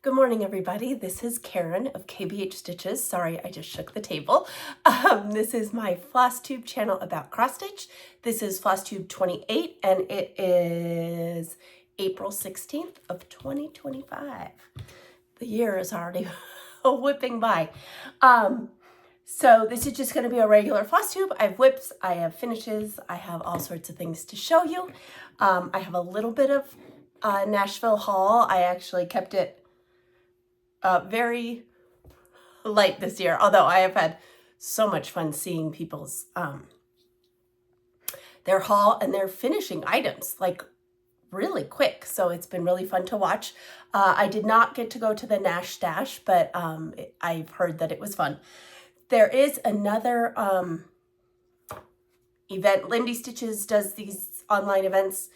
Good morning, everybody. This is Karen of KBH Stitches. Sorry, I just shook the table. This is my Flosstube channel about cross stitch. This is Flosstube 28, and it is April 16th of 2025. The year is already whipping by. So this is just going to be a regular Flosstube. I have whips, I have finishes, I have all sorts of things to show you. I have a little bit of Nashville haul. I actually kept it very light this year, although I have had so much fun seeing people's their haul and their finishing items like really quick. So it's been really fun to watch. I did not get to go to the Nash Stash, but I've heard that it was fun. There is another event. Lindy Stitches does these online events.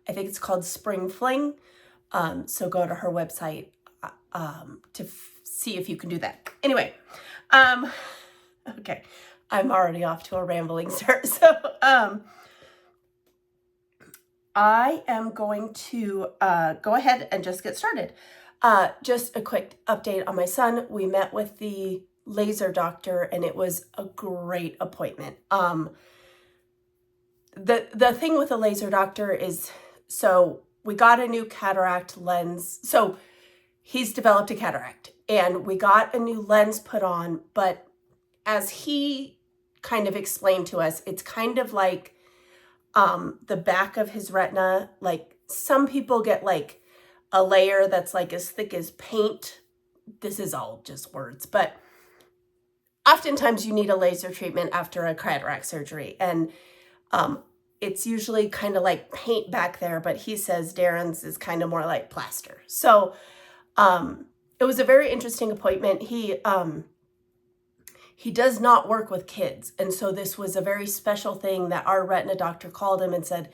I think it's called Spring Fling. So go to her website to see if you can do that. Anyway, okay, I'm already off to a rambling start. So I am going to go ahead and just get started. Just a quick update on my son. We met with the laser doctor and it was a great appointment. The thing with the laser doctor is, so we got a new cataract lens. So he's developed a cataract and we got a new lens put on, but as he kind of explained to us, it's kind of like the back of his retina. Like some people get like a layer that's like as thick as paint. This is all just words, but oftentimes you need a laser treatment after a cataract surgery. And it's usually kind of like paint back there, but he says Darren's is kind of more like plaster. So it was a very interesting appointment. He does not work with kids. And so this was a very special thing that our retina doctor called him and said,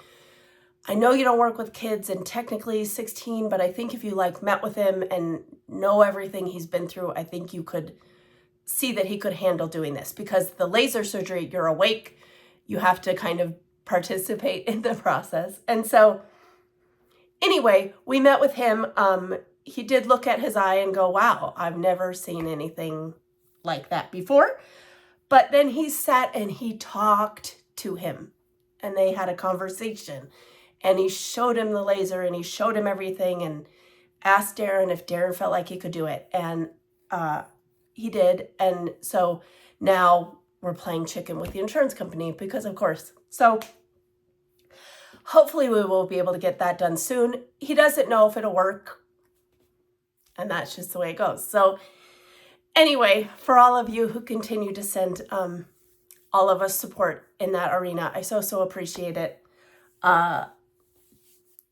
I know you don't work with kids and technically he's 16, but I think if you like met with him and know everything he's been through, I think you could see that he could handle doing this, because the laser surgery, you're awake, you have to kind of participate in the process. And so anyway, we met with him. He did look at his eye and go, wow, I've never seen anything like that before. But then he sat and he talked to him and they had a conversation and he showed him the laser and he showed him everything and asked Darren if Darren felt like he could do it. And he did. And so now we're playing chicken with the insurance company because of course. So hopefully we will be able to get that done soon. He doesn't know if it'll work. And that's just the way it goes. So anyway, for all of you who continue to send all of us support in that arena, I so appreciate it.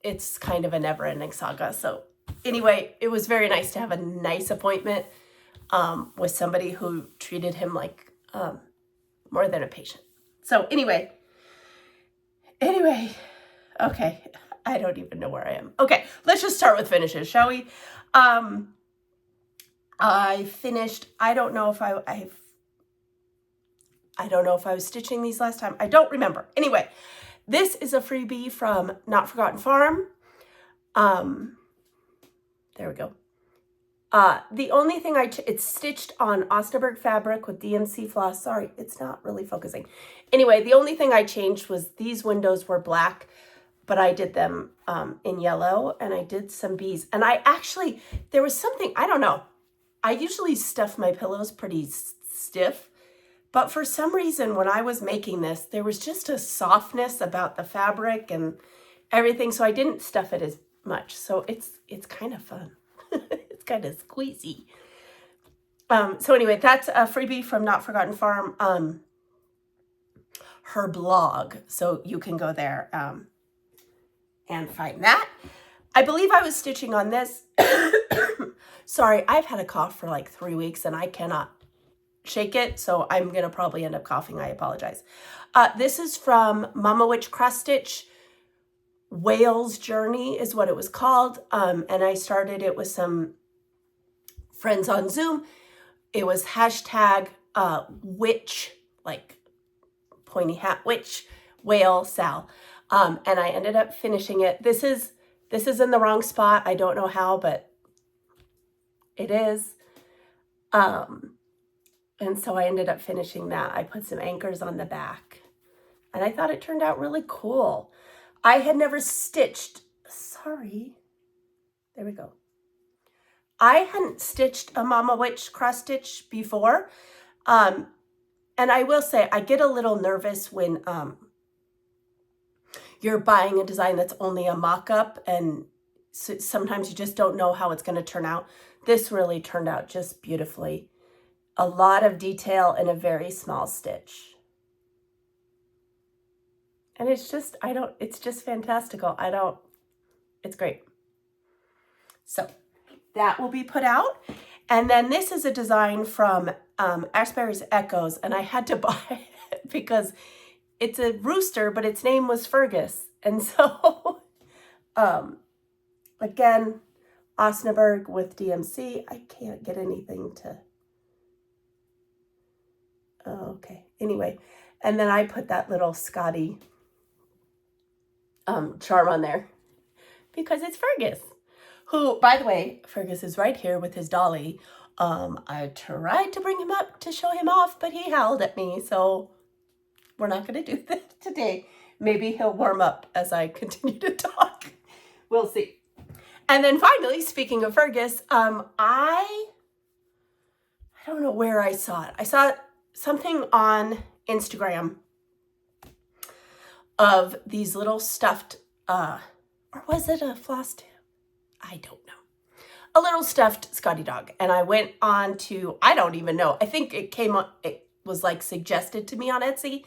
It's kind of a never-ending saga. So anyway, it was very nice to have a nice appointment with somebody who treated him like more than a patient. So anyway, okay, I don't even know where I am. Okay, let's just start with finishes, shall we? I finished, I don't know if I don't know if I was stitching these last time. I don't remember. Anyway, this is a freebie from Not Forgotten Farm. There we go. The only thing it's stitched on Osnaburg fabric with DMC floss. Sorry, it's not really focusing. Anyway, the only thing I changed was these windows were black, but I did them in yellow and I did some bees. And I actually, there was something, I don't know. I usually stuff my pillows pretty stiff, but for some reason when I was making this, there was just a softness about the fabric and everything. So I didn't stuff it as much. So it's kind of fun. It's kind of squeezy. So anyway, that's a freebie from Not Forgotten Farm, her blog. So you can go there and find that. I believe I was stitching on this. Sorry, I've had a cough for like 3 weeks and I cannot shake it. So I'm going to probably end up coughing. I apologize. This is from Mama Witch Cross Stitch. Whale's Journey is what it was called. And I started it with some friends on Zoom. It was hashtag witch, like pointy hat witch, whale Sal. And I ended up finishing it. This is in the wrong spot. I don't know how, but it is. And so I ended up finishing that. I put some anchors on the back, and I thought it turned out really cool. I had never stitched, sorry, there we go. I hadn't stitched a Mama Witch cross stitch before. And I will say, I get a little nervous when you're buying a design that's only a mock-up, and so sometimes you just don't know how it's going to turn out. This really turned out just beautifully. A lot of detail in a very small stitch. And it's just, it's just fantastical. It's great. So that will be put out. And then this is a design from Ashbury's Echoes, and I had to buy it because it's a rooster, but its name was Fergus. And so, again, Osnaburg with DMC. I can't get anything to, oh, okay. Anyway, and then I put that little Scotty charm on there because it's Fergus, who, by the way, Fergus is right here with his dolly. I tried to bring him up to show him off, but he howled at me, so we're not going to do that today. Maybe he'll warm up as I continue to talk. We'll see. And then finally, speaking of Fergus, I don't know where I saw it. I saw something on Instagram of these little stuffed, or was it a Flosstube? I don't know. A little stuffed Scotty dog. And I went on to, I don't even know. I think it was like suggested to me on Etsy.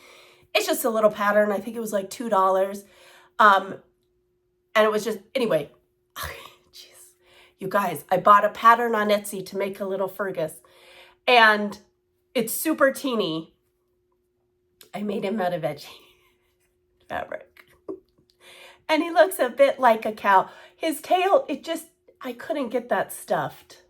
It's just a little pattern. I think it was like $2. And it was just, anyway, jeez, you guys, I bought a pattern on Etsy to make a little Fergus, and it's super teeny. I made him out of veggie fabric. And he looks a bit like a cow. His tail, I couldn't get that stuffed.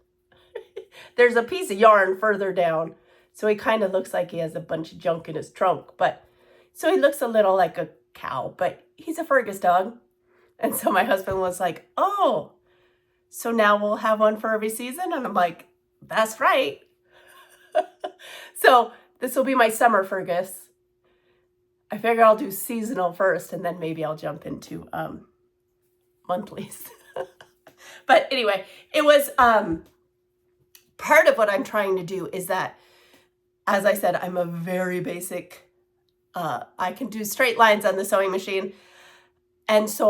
There's a piece of yarn further down, so he kind of looks like he has a bunch of junk in his trunk, but so he looks a little like a cow, but he's a Fergus dog. And so my husband was like, oh, so now we'll have one for every season? And I'm like, that's right. So this will be my summer Fergus. I figure I'll do seasonal first, and then maybe I'll jump into monthlies. But anyway, it was part of what I'm trying to do is that, as I said, I'm a very basic, I can do straight lines on the sewing machine. And so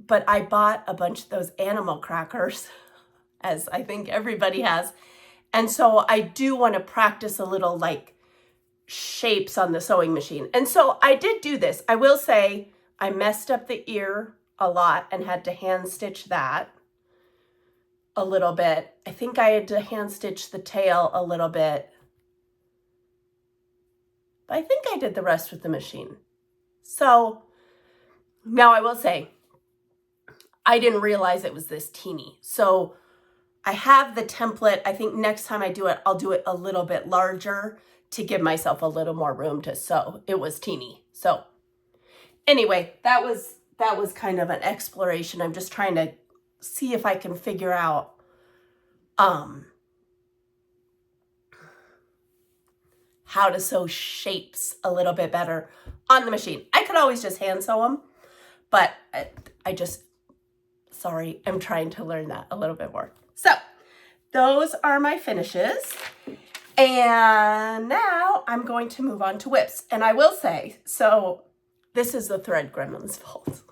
but I bought a bunch of those animal crackers, as I think everybody has. And so I do want to practice a little like shapes on the sewing machine. And so I did do this. I will say I messed up the ear a lot and had to hand stitch that a little bit. I think I had to hand stitch the tail a little bit. But I think I did the rest with the machine. So now I will say, I didn't realize it was this teeny. So I have the template. I think next time I do it, I'll do it a little bit larger to give myself a little more room to sew. It was teeny. So anyway, that was kind of an exploration. I'm just trying to see if I can figure out how to sew shapes a little bit better on the machine. I could always just hand sew them, but sorry, I'm trying to learn that a little bit more. So those are my finishes. And now I'm going to move on to whips. And I will say, so this is the Thread Gremlin's fault.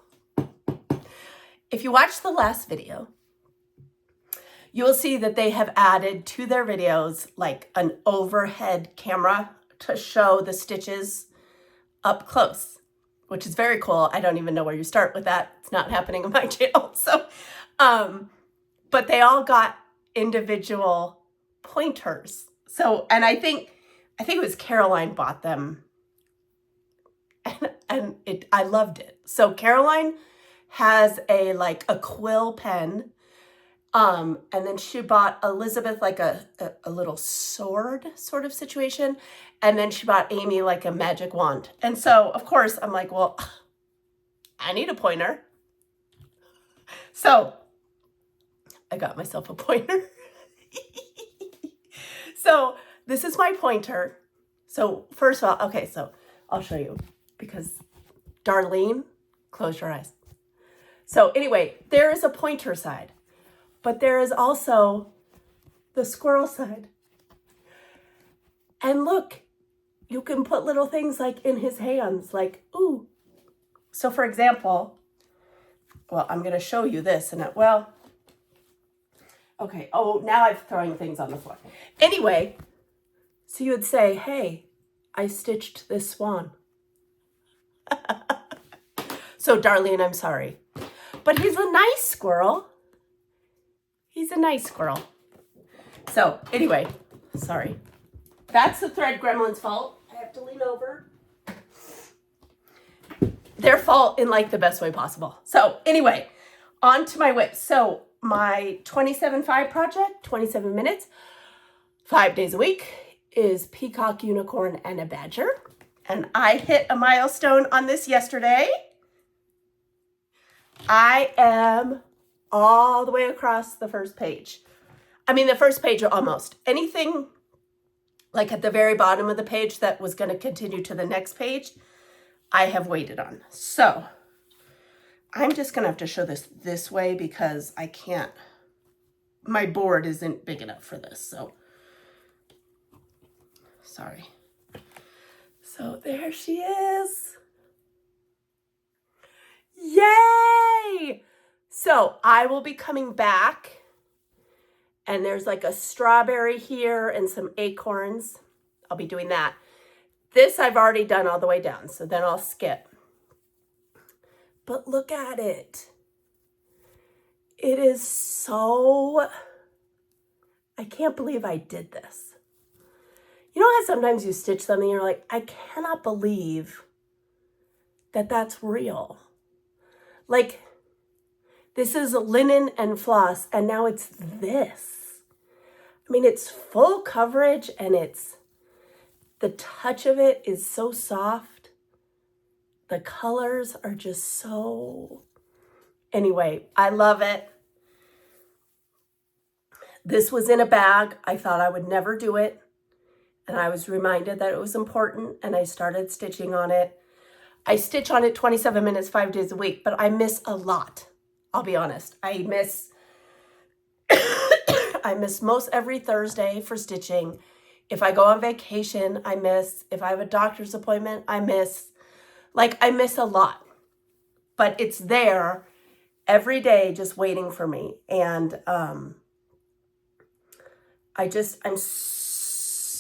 If you watch the last video, you will see that they have added to their videos like an overhead camera to show the stitches up close, which is very cool. I don't even know where you start with that. It's not happening on my channel. So, but they all got individual pointers. So, and I think it was Caroline bought them, and I loved it. So Caroline has a quill pen, and then she bought Elizabeth like a little sword sort of situation, and then she bought Amy like a magic wand. And so of course I'm like, well, I need a pointer. So I got myself a pointer. So this is my pointer. So first of all, okay, so I'll show you because Darlene, close your eyes. So anyway, there is a pointer side, but there is also the squirrel side. And look, you can put little things like in his hands, like, ooh. So for example, well, I'm going to show you this and well, okay. Oh, now I'm throwing things on the floor. Anyway, so you would say, hey, I stitched this swan. So Darlene, I'm sorry, but he's a nice squirrel. He's a nice squirrel. So anyway, sorry. That's the thread gremlin's fault. I have to lean over. Their fault in like the best way possible. So anyway, on to my whip. So my 27.5 project, 27 minutes, 5 days a week, is peacock, unicorn, and a badger. And I hit a milestone on this yesterday. I am all the way across the first page. I mean, the first page almost. Anything like at the very bottom of the page that was going to continue to the next page, I have waited on. So I'm just going to have to show this way because I can't, my board isn't big enough for this. So sorry. So there she is. Yay! So I will be coming back. And there's like a strawberry here and some acorns. I'll be doing that. This I've already done all the way down, so then I'll skip. But look at it. It is so, I can't believe I did this. You know how sometimes you stitch something and you're like, I cannot believe that that's real. Like, this is linen and floss, and now it's this. I mean, it's full coverage, and the touch of it is so soft. The colors are just so, anyway, I love it. This was in a bag. I thought I would never do it, and I was reminded that it was important, and I started stitching on it. I stitch on it 27 minutes, 5 days a week, but I miss a lot. I'll be honest. I miss most every Thursday for stitching. If I go on vacation, I miss. If I have a doctor's appointment, I miss. Like, I miss a lot. But it's there every day just waiting for me. And I'm just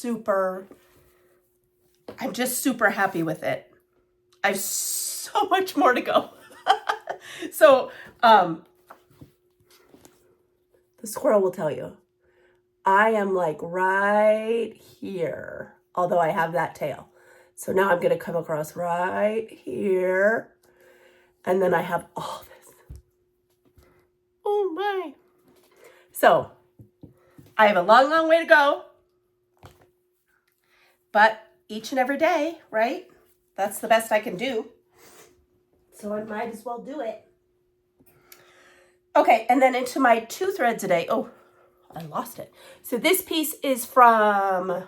super happy with it. I have so much more to go. So, the squirrel will tell you, I am like right here, although I have that tail. So now I'm going to come across right here. And then I have all this. Oh my. So I have a long, long way to go. But each and every day, right? That's the best I can do. So I might as well do it. Okay, and then into my 2 threads a day. Oh, I lost it. So this piece is from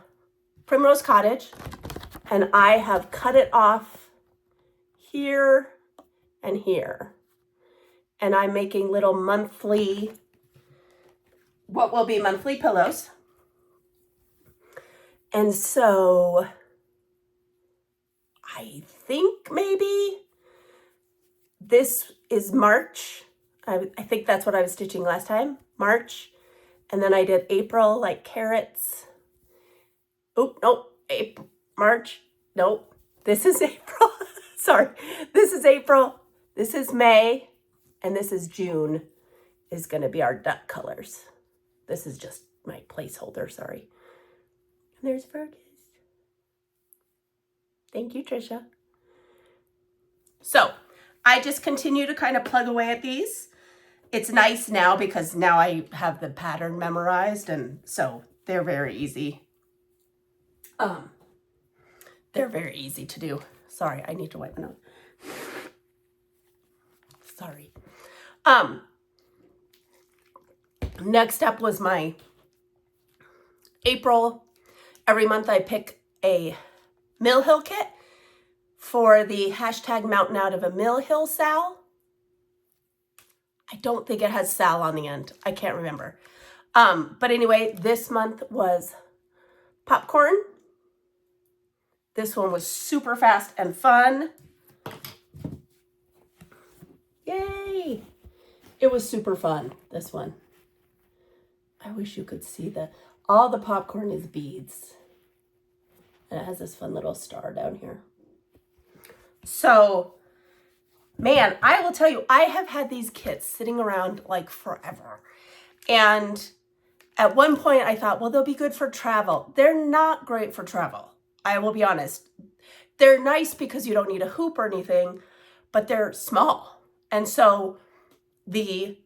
Primrose Cottage, and I have cut it off here and here. And I'm making little monthly, what will be monthly pillows. And so I think maybe this is March. I think that's what I was stitching last time, March. And then I did April, like carrots. Oh, nope, April, March, nope. This is April, sorry. This is April, this is May, and this is June is gonna be our duck colors. This is just my placeholder, sorry. And there's Fergus. Thank you, Trisha. So I just continue to kind of plug away at these. It's nice now because now I have the pattern memorized, and so they're very easy. They're very easy to do. Sorry, I need to wipe my nose. Sorry. Next up was my April Every month I pick a Mill Hill kit for the hashtag Mountain Out of a Mill Hill Sal. I don't think it has Sal on the end. I can't remember. But anyway, this month was popcorn. This one was super fast and fun. Yay! It was super fun, this one. I wish you could see all the popcorn is beads. And it has this fun little star down here. So, man, I will tell you, I have had these kits sitting around like forever. And at one point I thought, well, they'll be good for travel. They're not great for travel. I will be honest. They're nice because you don't need a hoop or anything, but they're small. And so the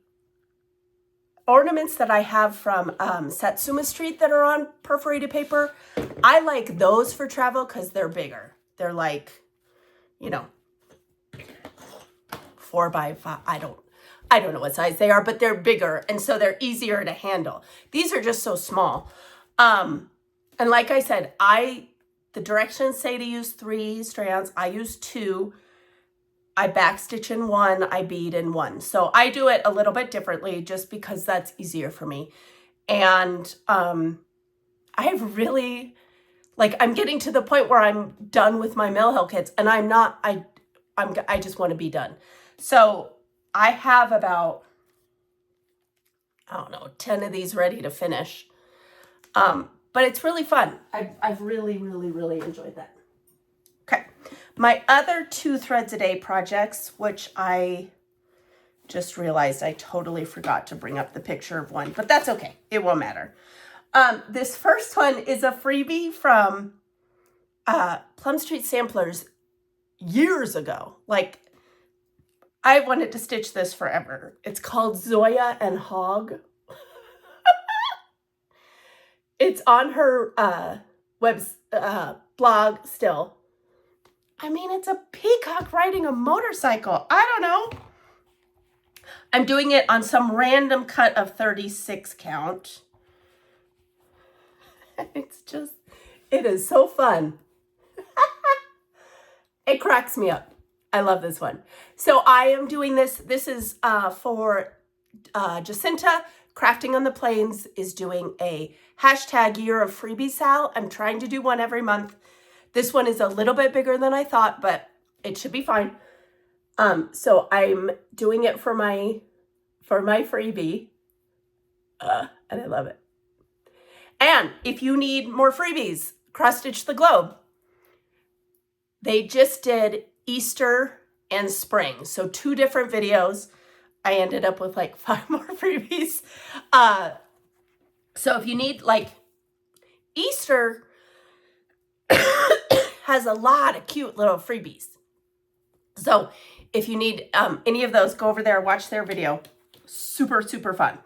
ornaments that I have from Satsuma Street that are on perforated paper, I like those for travel because they're bigger. They're like, 4 by 5. I don't know what size they are, but they're bigger. And so they're easier to handle. These are just so small. And like I said, the directions say to use 3 strands. I use 2. I backstitch in 1, I bead in 1. So I do it a little bit differently just because that's easier for me. And I've really, I'm getting to the point where I'm done with my Mill Hill kits, and I'm not, I just want to be done. So I have about, 10 of these ready to finish. But it's really fun. I've really, really, really enjoyed that. Okay. My other 2 threads a day projects, which I just realized I totally forgot to bring up the picture of one, but that's okay. It won't matter. This first one is a freebie from Plum Street Samplers years ago. I wanted to stitch this forever. It's called Zoya and Hog. It's on her blog still. It's a peacock riding a motorcycle. I don't know. I'm doing it on some random cut of 36 count. It is so fun. It cracks me up. I love this one. So I am doing this. This is for Jacinta. Crafting on the Plains is doing a hashtag year of freebie Sal. I'm trying to do one every month. This one is a little bit bigger than I thought, but it should be fine. So I'm doing it for my freebie. And I love it. And if you need more freebies, Cross Stitch the Globe. They just did Easter and spring. So 2 different videos. I ended up with 5 more freebies. So if you need Easter has a lot of cute little freebies. So if you need any of those, go over there, watch their video. Super, super fun.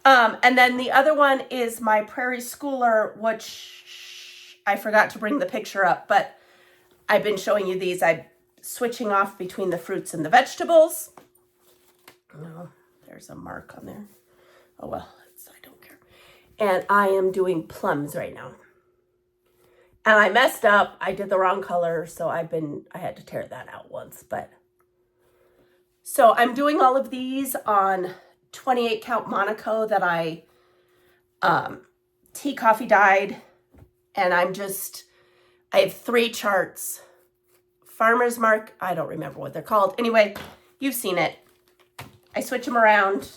And then the other one is my Prairie Schooler, which I forgot to bring the picture up, but I've been showing you these. I'm switching off between the fruits and the vegetables. Oh, there's a mark on there. Oh, well, I don't care. And I am doing plums right now. And I messed up. I did the wrong color, so I had to tear that out once. So I'm doing all of these on 28 count Monaco that I tea coffee dyed. And I have 3 charts. Farmer's Mark, I don't remember what they're called. Anyway, you've seen it. I switch them around,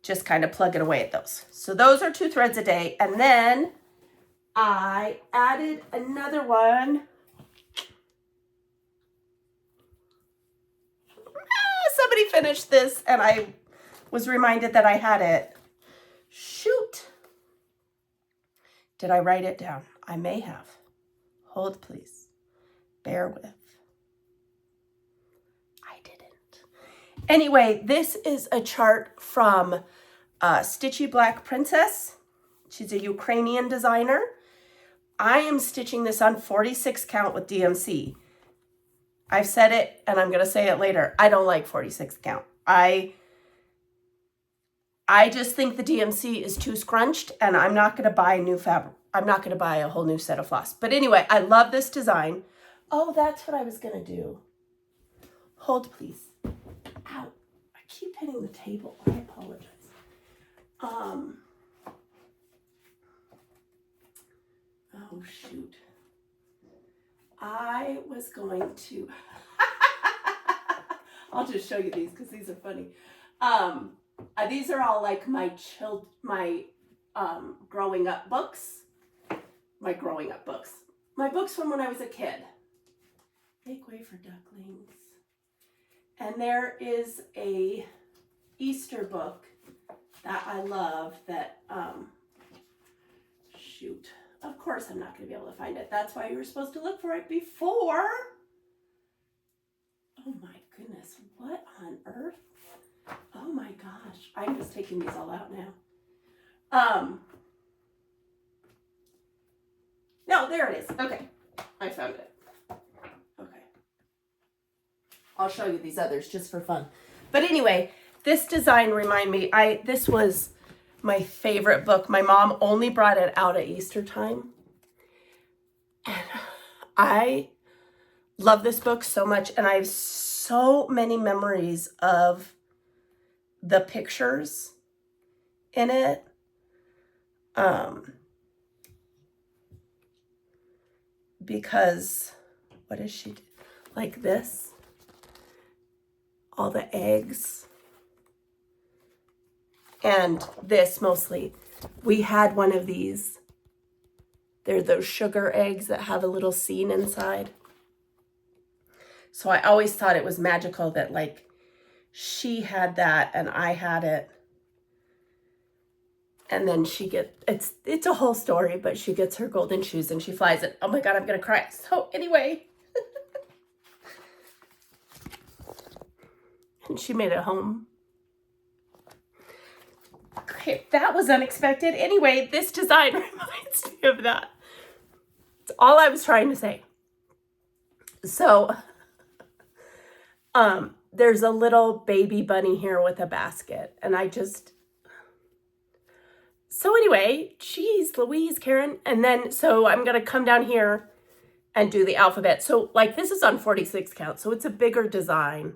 just kind of plugging away at those. So those are 2 threads a day. And then I added another one. Somebody finished this and I was reminded that I had it. Shoot. Did I write it down? I may have. Hold, please. Bear with. Anyway, this is a chart from Stitchy Black Princess. She's a Ukrainian designer. I am stitching this on 46 count with DMC. I've said it and I'm going to say it later. I don't like 46 count. I just think the DMC is too scrunched and I'm not going to buy new I'm not going to buy a whole new set of floss. But anyway, I love this design. Oh, that's what I was going to do. Hold, please. Ow. I keep hitting the table. I apologize. Oh, shoot. I was going to... I'll just show you these because these are funny. These are all like my growing up books. My growing up books. My books from when I was a kid. Make way for ducklings. And there is a Easter book that I love that, shoot. Of course I'm not going to be able to find it. That's why you were supposed to look for it before. Oh my goodness, what on earth? Oh my gosh, I'm just taking these all out now. No, there it is. Okay, I found it. Okay. I'll show you these others just for fun. But anyway, this design reminded me, this was my favorite book. My mom only brought it out at Easter time. And I love this book so much, and I have so many memories of the pictures in it. Because what is she like this? All the eggs. And this mostly. We had one of these. They're those sugar eggs that have a little scene inside. So I always thought it was magical that like she had that and I had it. And then it's a whole story, but she gets her golden shoes and she flies it. Oh my God, I'm going to cry. So anyway. And she made it home. Okay, that was unexpected. Anyway, this design reminds me of that. It's all I was trying to say. So, there's a little baby bunny here with a basket. And so anyway, geez, Louise, Karen. And then, so I'm going to come down here and do the alphabet. So like this is on 46 count. So it's a bigger design.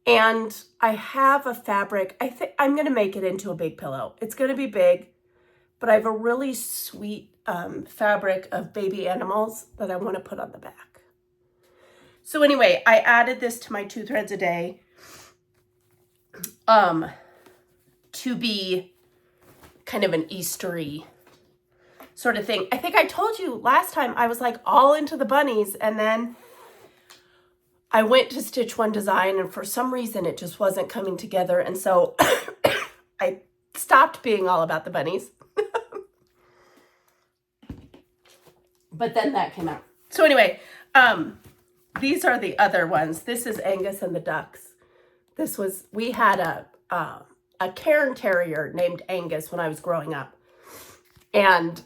And I have a fabric. I think I'm going to make it into a big pillow. It's going to be big, but I have a really sweet fabric of baby animals that I want to put on the back. So anyway, I added this to my 2 threads a day to be kind of an Eastery sort of thing. I think I told you last time I was like all into the bunnies, and then I went to stitch one design and for some reason it just wasn't coming together. And so I stopped being all about the bunnies. But then that came out. So anyway, these are the other ones. This is Angus and the Ducks. We had a Cairn Terrier named Angus when I was growing up. And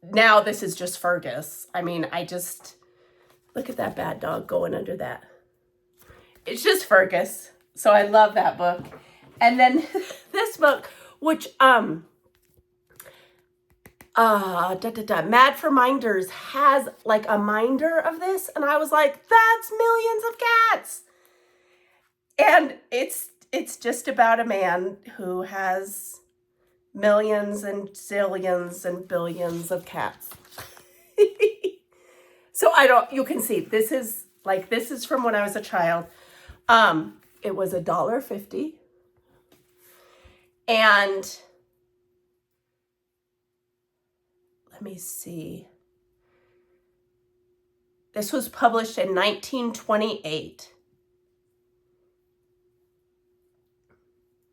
now this is just Fergus. I mean, look at that bad dog going under that. It's just Fergus. So I love that book. And then this book, which, Mad for Minders has like a minder of this. And I was like, that's millions of cats. And it's just about a man who has millions and zillions and billions of cats. So you can see, this is from when I was a child. It was $1.50. And let me see. This was published in 1928.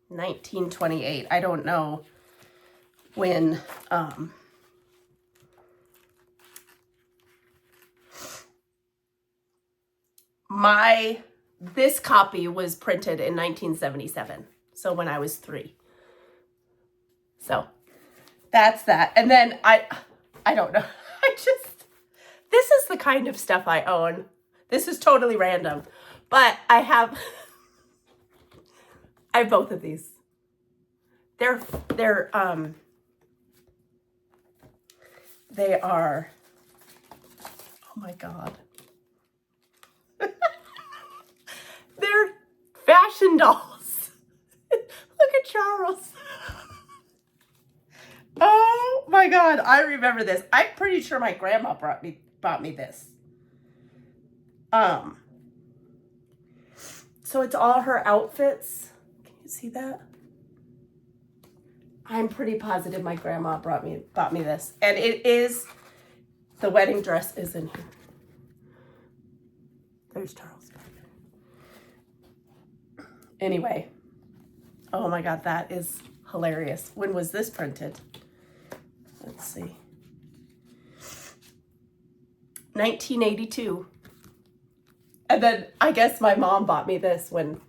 1928. I don't know when this copy was printed in 1977. So when I was 3. So that's that. And then I don't know. This is the kind of stuff I own. This is totally random, but I have both of these. They are, oh my God. They're fashion dolls. Look at Charles. Oh my God, I remember this. I'm pretty sure my grandma bought me this. So it's all her outfits. Can you see that? I'm pretty positive my grandma bought me this. And it is, the wedding dress is in here. There's Charles. Anyway, oh my God, that is hilarious. When was this printed? Let's see. 1982. And then I guess my mom bought me this when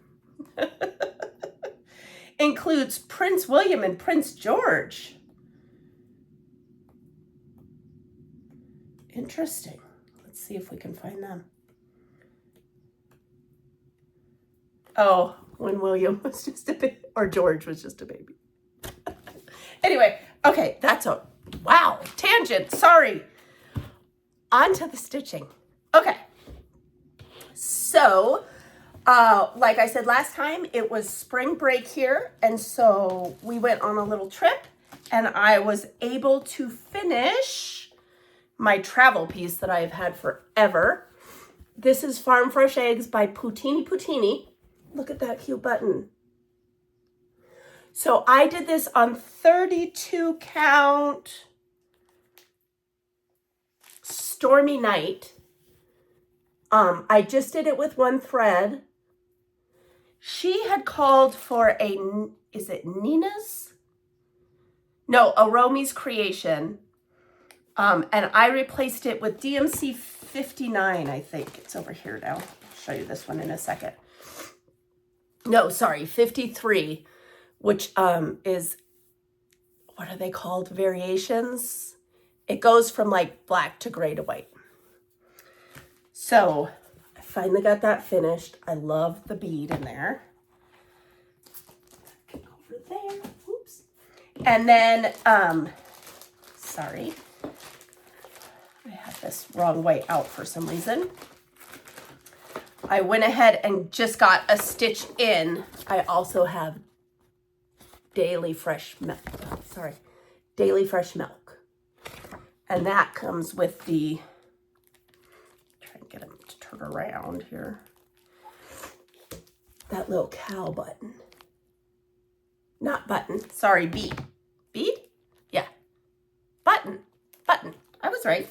includes Prince William and Prince George. Interesting. Let's see if we can find them. Oh, when William was just a baby, or George was just a baby. Anyway, okay, that's a, wow, tangent, sorry. On to the stitching. Okay. So, like I said last time, it was spring break here, and so we went on a little trip, and I was able to finish my travel piece that I've had forever. This is Farm Fresh Eggs by Poutini. Look at that cute button. So I did this on 32 count Stormy Night. I just did it with one thread. She had called for a, is it Nina's? No, a Romy's Creation. And I replaced it with DMC 59, I think. It's over here now. I'll show you this one in a second. No, sorry, 53, which is, what are they called? Variations. It goes from like black to gray to white. So I finally got that finished. I love the bead in there. Over there. Oops. And then, sorry, I had this wrong way out for some reason. I went ahead and just got a stitch in. I also have Daily Fresh Milk. Daily Fresh Milk. And that comes with the, try and get them to turn around here. That little cow button. Not button, sorry, bead. Bead? Yeah. Button. I was right.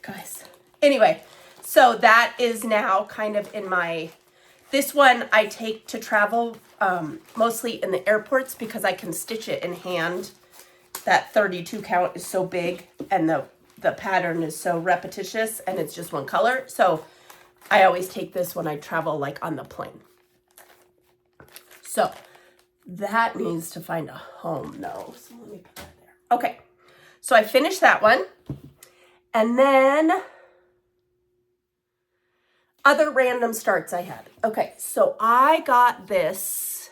Guys. Anyway. So that is now kind of in my, this one I take to travel mostly in the airports because I can stitch it in hand. That 32 count is so big and the pattern is so repetitious and it's just one color. So I always take this when I travel like on the plane. So that needs to find a home though. So let me put that there. Okay, so I finished that one. And then other random starts I had. Okay, so I got this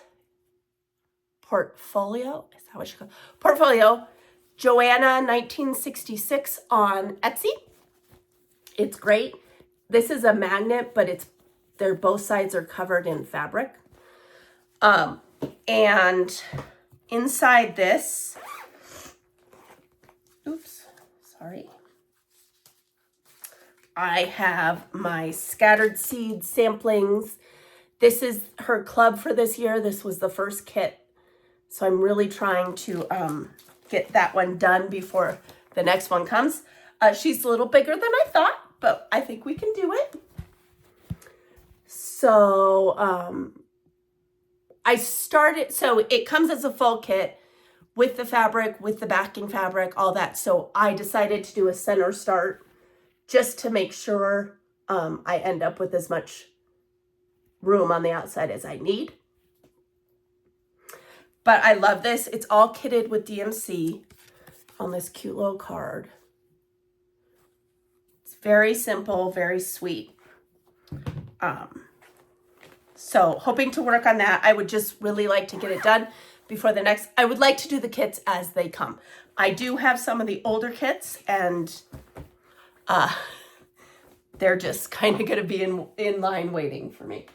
portfolio. Is that what you call it? Portfolio, Joanna 1966 on Etsy. It's great. This is a magnet, but they're both sides are covered in fabric. And inside this, oops, sorry. I have my scattered seed samplings. This is her club for this year. This was the first kit. So I'm really trying to get that one done before the next one comes. She's a little bigger than I thought, but I think we can do it. So I started, so it comes as a full kit with the fabric, with the backing fabric, all that. So I decided to do a center start just to make sure I end up with as much room on the outside as I need. But I love this. It's all kitted with DMC on this cute little card. It's very simple, very sweet. So hoping to work on that. I would just really like to get it done before the next. I would like to do the kits as they come. I do have some of the older kits, and they're just kind of going to be in line waiting for me.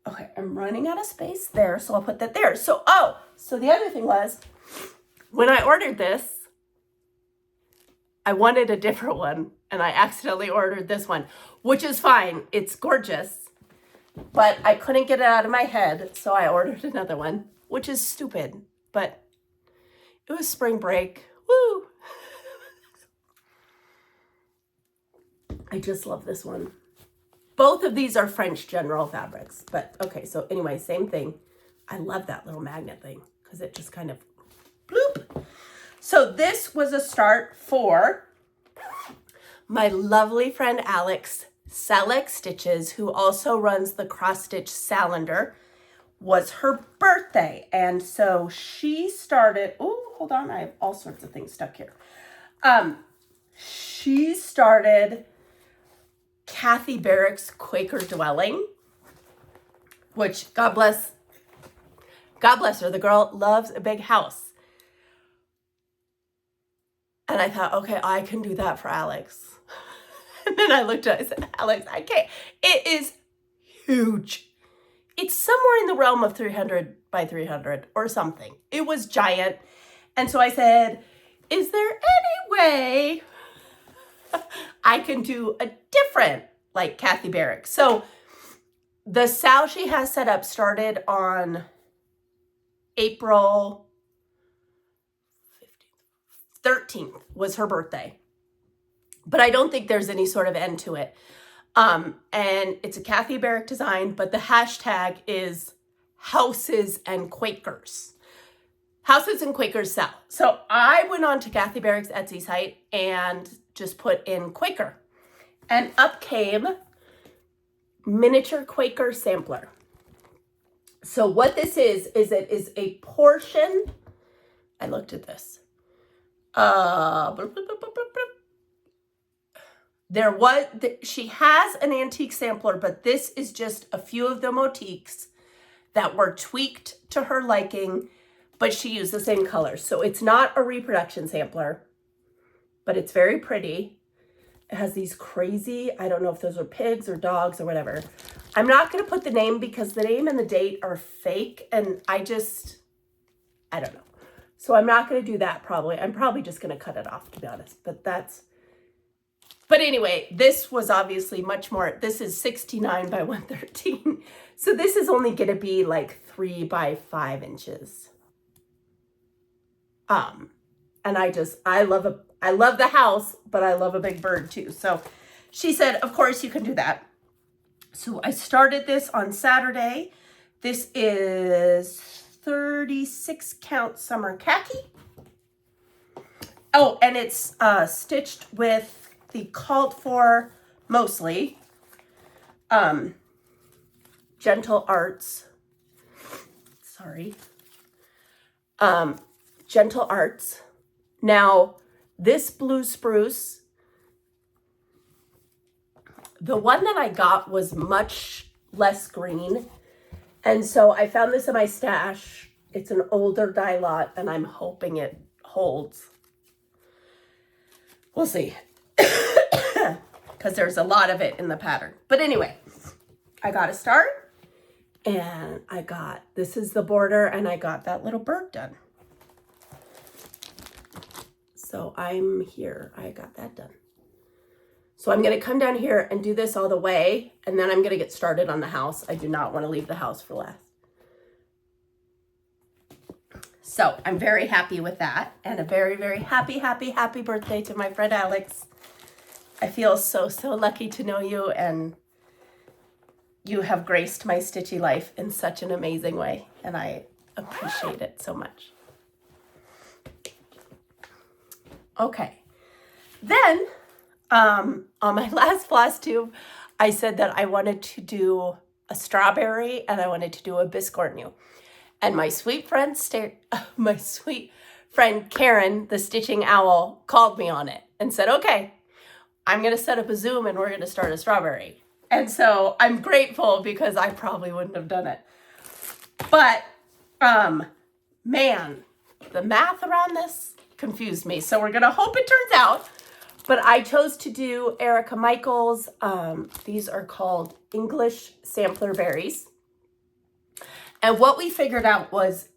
Okay, I'm running out of space there, so I'll put that there. So the other thing was, when I ordered this, I wanted a different one, and I accidentally ordered this one, which is fine. It's gorgeous, but I couldn't get it out of my head, so I ordered another one, which is stupid, but it was spring break. Woo! I just love this one. Both of these are French General fabrics, but okay, so anyway, same thing. I love that little magnet thing because it just kind of bloop. So this was a start for my lovely friend Alex, Select Stitches, who also runs the Cross Stitch Salander. Was her birthday, and so she started, oh, hold on, I have all sorts of things stuck here. She started Kathy Barrick's Quaker Dwelling, which God bless her, the girl loves a big house. And I thought, okay, I can do that for Alex. And then I looked at it, I said, Alex, I can't. It is huge. It's somewhere in the realm of 300 by 300 or something. It was giant. And so I said, is there any way I can do a different, like Kathy Barrick? So the sow she has set up started on April 13th was her birthday. But I don't think there's any sort of end to it. And it's a Kathy Barrick design, but the hashtag is Houses and Quakers. Houses and Quakers sell. So I went on to Kathy Barrick's Etsy site and just put in Quaker. And up came Miniature Quaker Sampler. So what this is it is a portion. I looked at this. She has an antique sampler, but this is just a few of the motifs that were tweaked to her liking, but she used the same colors. So it's not a reproduction sampler, but it's very pretty. It has these crazy, I don't know if those are pigs or dogs or whatever. I'm not going to put the name because the name and the date are fake, and I don't know. So I'm not going to do that probably. I'm probably just going to cut it off, to be honest. But anyway, this was obviously much more. This is 69 by 113. So this is only going to be like 3 by 5 inches. And I love the house, but I love a big bird too. So she said, of course you can do that. So I started this on Saturday. This is 36 count summer khaki. Oh, and it's stitched with the called for, mostly, Gentle Arts. Sorry. Gentle Arts. Now, this blue spruce, the one that I got was much less green. And so I found this in my stash. It's an older dye lot, and I'm hoping it holds. We'll see. Because there's a lot of it in the pattern. But anyway, I got a start, and this is the border, and I got that little bird done. So I'm here. I got that done. So I'm going to come down here and do this all the way, and then I'm going to get started on the house. I do not want to leave the house for last. So I'm very happy with that, and a very, very happy, happy, happy birthday to my friend Alex. I feel so, so lucky to know you, and you have graced my stitchy life in such an amazing way, and I appreciate it so much. Okay, then on my last Flosstube, I said that I wanted to do a strawberry and I wanted to do a biscornu. And my sweet friend Karen, the Stitching Owl, called me on it and said, okay, I'm going to set up a Zoom and we're going to start a strawberry. And so I'm grateful because I probably wouldn't have done it. But man, the math around this confused me. So we're gonna hope it turns out. But I chose to do Erica Michaels. These are called English Sampler Berries. And what we figured out was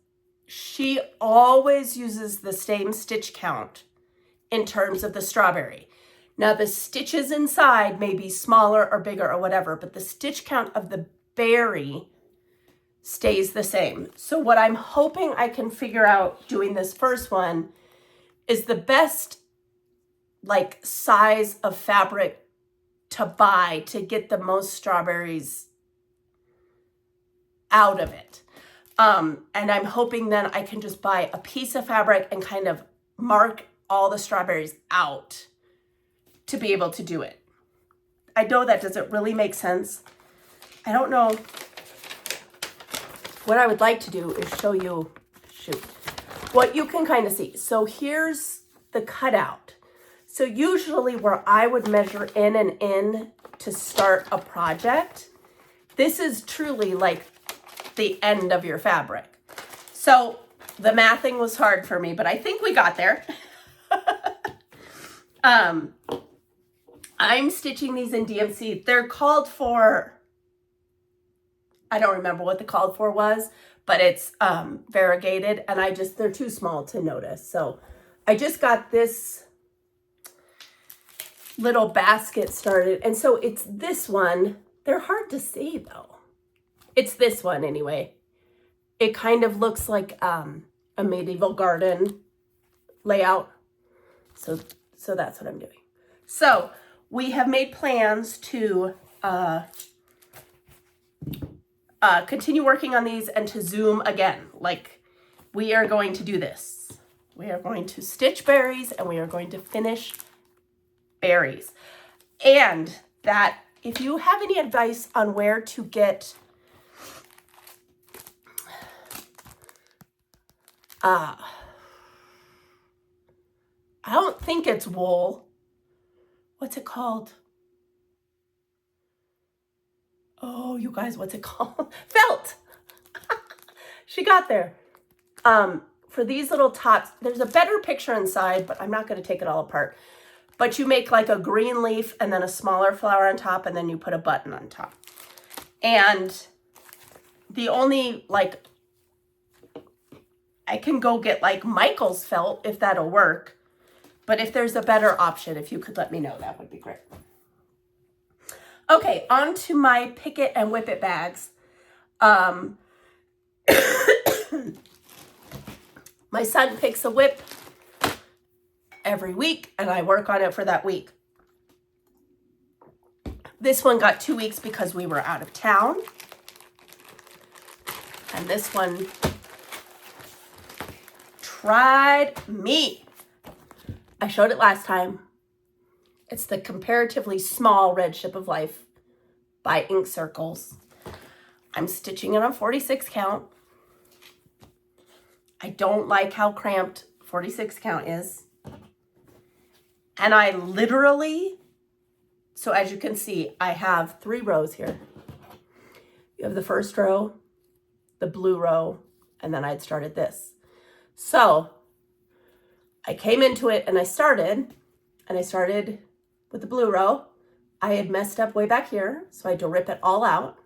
she always uses the same stitch count in terms of the strawberry. Now the stitches inside may be smaller or bigger or whatever, but the stitch count of the berry stays the same. So what I'm hoping I can figure out doing this first one is the best like size of fabric to buy to get the most strawberries out of it. And I'm hoping then I can just buy a piece of fabric and kind of mark all the strawberries out to be able to do it. I know that doesn't really make sense. I don't know. What I would like to do is show you, what you can kind of see. So here's the cutout. So usually where I would measure in and in to start a project, this is truly like the end of your fabric. So the mathing was hard for me, but I think we got there. I'm stitching these in DMC. They're called for, I don't remember what the called for was, but it's variegated, and they're too small to notice. So I just got this little basket started. And so it's this one. They're hard to see though. It's this one anyway. It kind of looks like a medieval garden layout. So that's what I'm doing. So we have made plans to continue working on these and to zoom again. Like, we are going to do this. We are going to stitch berries and we are going to finish berries. And that if you have any advice on where to get I don't think it's wool. What's it called? Oh, you guys, what's it called? Felt. She got there. For these little tops, there's a better picture inside, but I'm not going to take it all apart. But you make like a green leaf and then a smaller flower on top, and then you put a button on top. And the only, like, I can go get like Michael's felt if that'll work. But if there's a better option, if you could let me know, that would be great. Okay, on to my pick it and whip it bags. My son picks a whip every week and I work on it for that week. This one got 2 weeks because we were out of town. And this one tried me. I showed it last time. It's the comparatively small Red Ship of Life by Ink Circles. I'm stitching it on 46 count. I don't like how cramped 46 count is. And I literally, so as you can see, I have 3 rows here. You have the first row, the blue row, and then I'd started this. So I came into it and I started with the blue row. I had messed up way back here, so I had to rip it all out.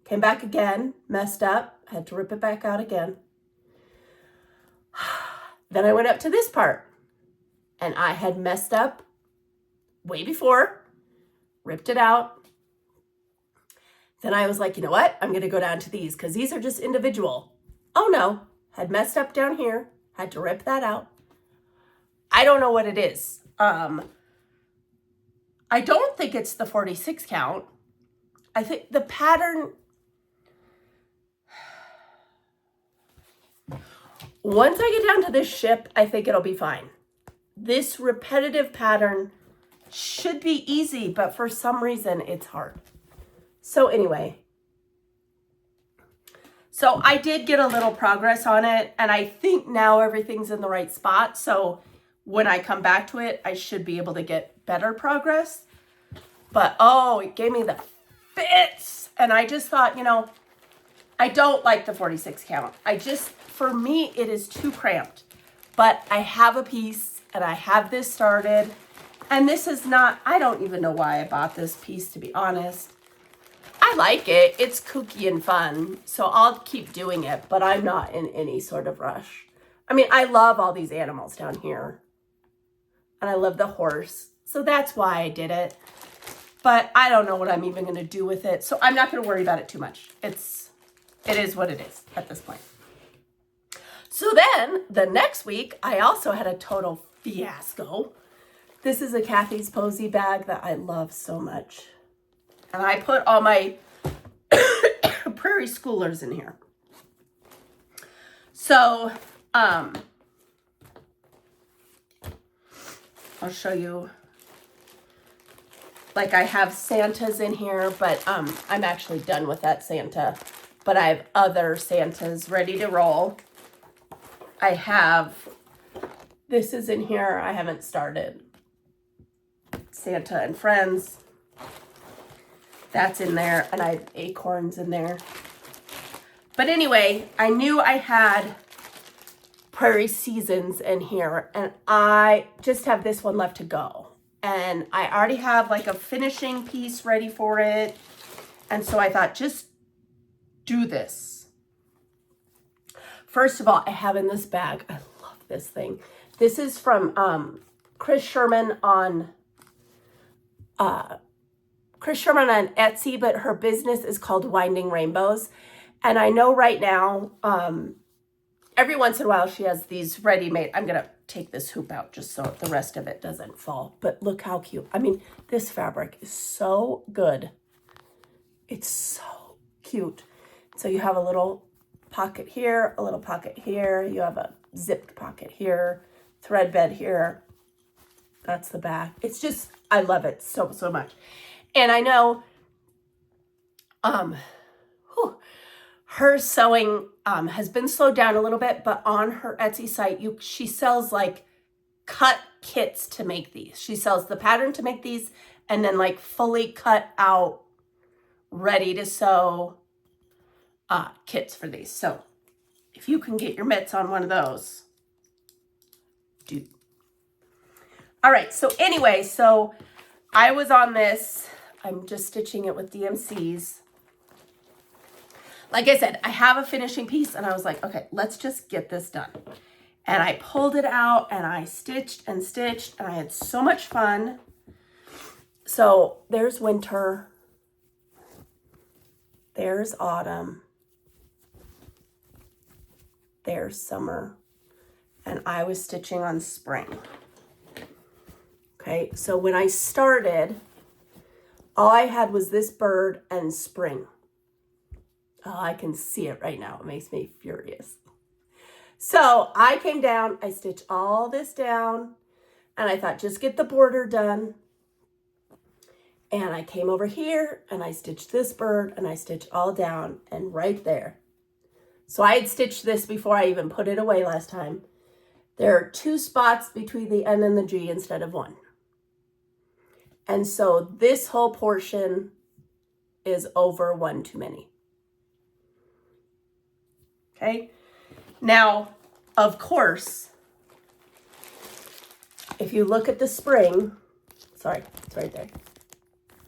Came back again, messed up, had to rip it back out again. Then I went up to this part and I had messed up way before, ripped it out. Then I was like, you know what? I'm going to go down to these because these are just individual. Oh no, had messed up down here, had to rip that out. I don't know what it is. I don't think it's the 46 count. I think the pattern, once I get down to this ship, I think it'll be fine. This repetitive pattern should be easy, but for some reason it's hard. So anyway, so I did get a little progress on it, and I think now everything's in the right spot. So when I come back to it, I should be able to get better progress. But oh, it gave me the fits. And I just thought, you know, I don't like the 46 count. For me, it is too cramped. But I have a piece and I have this started. And this is not, I don't even know why I bought this piece, to be honest. I like it. It's kooky and fun. So I'll keep doing it, but I'm not in any sort of rush. I mean, I love all these animals down here. And I love the horse. So that's why I did it. But I don't know what I'm even going to do with it. So I'm not going to worry about it too much. It is what it is at this point. So then the next week, I also had a total fiasco. This is a Kathy's Posy bag that I love so much. And I put all my prairie schoolers in here. So, I'll show you. Like I have Santas in here, but I'm actually done with that Santa. But I have other Santas ready to roll. I have, this is in here. I haven't started. Santa and Friends. That's in there. And I have acorns in there. But anyway, I knew I had Prairie Seasons in here. And I just have this one left to go. And I already have like a finishing piece ready for it. And so I thought, just do this. First of all, I have in this bag, I love this thing. This is from Chris Sherman on Etsy, but her business is called Winding Rainbows. And I know right now, every once in a while she has these ready-made. I'm going to take this hoop out just so the rest of it doesn't fall. But look how cute. I mean, this fabric is so good. It's so cute. So you have a little pocket here, a little pocket here. You have a zipped pocket here, thread bed here. That's the back. It's just, I love it so, so much. And I know her sewing has been slowed down a little bit, but on her Etsy site, she sells like cut kits to make these. She sells the pattern to make these and then like fully cut out, ready to sew kits for these. So if you can get your mitts on one of those, do. All right, so anyway, so I was on this. I'm just stitching it with DMCs. Like I said, I have a finishing piece and I was like, okay, let's just get this done. And I pulled it out and I stitched and stitched and I had so much fun. So there's winter. There's autumn. There's summer. And I was stitching on spring. Okay, so when I started, all I had was this bird and spring. Oh, I can see it right now. It makes me furious. So I came down, I stitched all this down, and I thought, just get the border done. And I came over here, and I stitched this bird, and I stitched all down, and right there. So I had stitched this before I even put it away last time. There are 2 spots between the N and the G instead of 1. And so this whole portion is over 1 too many. Okay, now, of course, if you look at the spring, sorry, it's right there.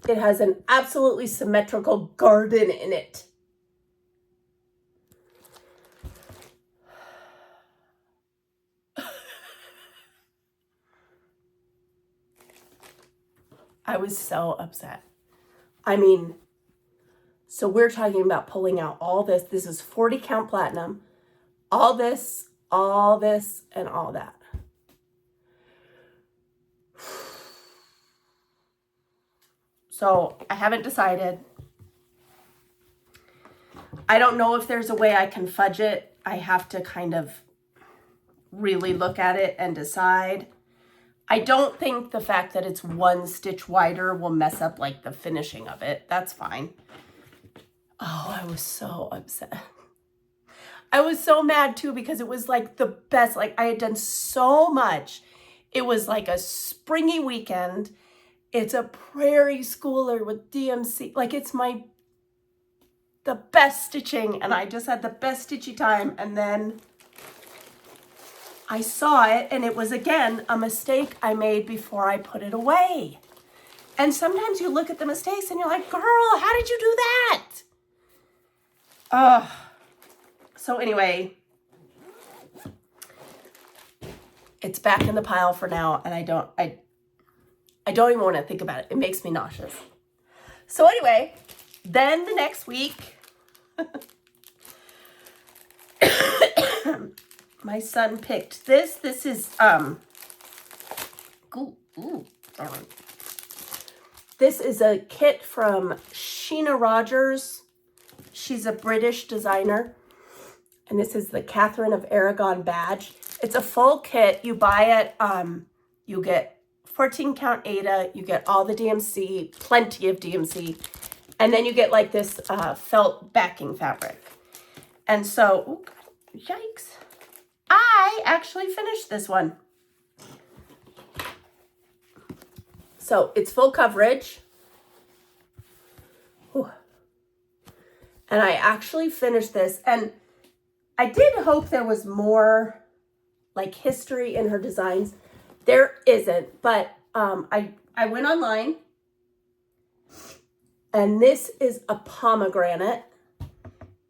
It has an absolutely symmetrical garden in it. I was so upset. I mean, so we're talking about pulling out all this. This is 40 count platinum. All this, and all that. So I haven't decided. I don't know if there's a way I can fudge it. I have to kind of really look at it and decide. I don't think the fact that it's 1 stitch wider will mess up like the finishing of it. That's fine. Oh, I was so upset. I was so mad too because it was like the best. Like I had done so much. It was like a springy weekend. It's a prairie schooler with DMC. Like it's my the best stitching, and I just had the best stitchy time. And then I saw it, and it was, again, a mistake I made before I put it away. And sometimes you look at the mistakes and you're like, girl, how did you do that? So anyway, it's back in the pile for now, and I don't even want to think about it. It makes me nauseous. So anyway, then the next week, my son picked this. This is, sorry. This is a kit from Sheena Rogers. She's a British designer. And this is the Catherine of Aragon badge. It's a full kit. You buy it, you get 14 count Aida, you get all the DMC, plenty of DMC, and then you get like this felt backing fabric. And so, oh God, yikes. I actually finished this one. So it's full coverage. Whew. And I actually finished this, and I did hope there was more like history in her designs. There isn't, but I went online, and this is a pomegranate,